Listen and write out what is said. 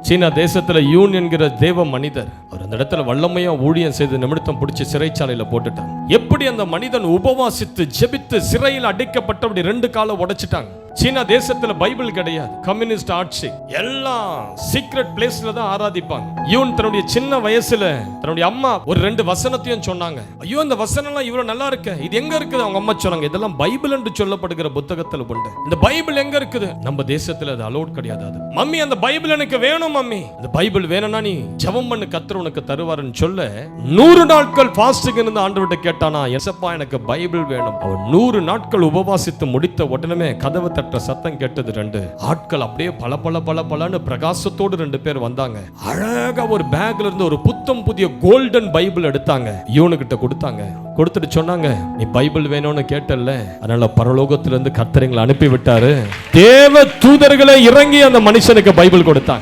சீனா தேசத்துல யூன் என்கிற தேவ மனிதர் அவர் அந்த இடத்துல வல்லமையா ஊழியம் செய்து நிமித்தம் பிடிச்சி சிறைச்சாலையில போட்டுட்டாங்க. எப்படி அந்த மனிதன் உபவாசித்து ஜெபித்து சிறையில் அடைக்கப்பட்டபடி 2 காலை உடைச்சிட்டாங்க. சீனா தேசத்துல பைபிள் கிடையாது, கம்யூனிஸ்ட் ஆட்சி, எல்லாம் சீக்ரெட் பிளேஸ்ல தான் ஆராதிப்பாங்க. யூன் தன்னுடைய சின்ன வயசுல தன்னுடைய அம்மா ஒரு 2 வசனத்தையும் சொன்னாங்க. ஐயோ இந்த வசனம் எல்லாம் இவ்வளவு நல்லா இருக்கு, இது எங்க இருக்குது? அவங்க அம்மா சொன்னாங்க, இதெல்லாம் பைபிள் என்று சொல்லப்படுகிற புத்தகத்துல உண்டு. இந்த பைபிள் எங்க இருக்குது? நம்ம தேசத்துல அது அலோட் கிடையாது. அது மம்மி அந்த பைபிள் எனக்கு வேணும் மம்மி, இந்த பைபிள் வேணும்னா நீ ஜெபம் பண்ணு, கர்த்தர் உனக்கு தருவாருன்னு சொல்ல 100 நாட்கள் ஃபாஸ்டிங் இருந்து ஆண்டவர்கிட்ட கேட்டானா, எசப்பா எனக்கு பைபிள் வேணும். அவன் 100 நாட்கள் உபவாசித்து முடித்த உடனே கதவு தட்ட சத்தம் கேட்டது. 2 ஆட்கள் அப்படியே பல பல பல பலன்னு பிரகாசத்தோடு 2 பேர் வந்தாங்க. அழகா ஒரு பேக்ல இருந்து ஒரு புத்தம் புதிய கோல்டன் பைபிள் எடுத்தாங்க, யூனுகிட்ட கொடுத்தாங்க. கொடுத்துட்டு சொன்னாங்க, நீ பைபிள் வேணும்னு கேட்டல்ல, அதனால பரலோகத்திலிருந்து கர்த்தர் எங்களை அனுப்பி விட்டாரு. தேவ தூதர்களை இறங்கி அந்த மனுஷனுக்கு பைபிள் கொடுத்தாங்க.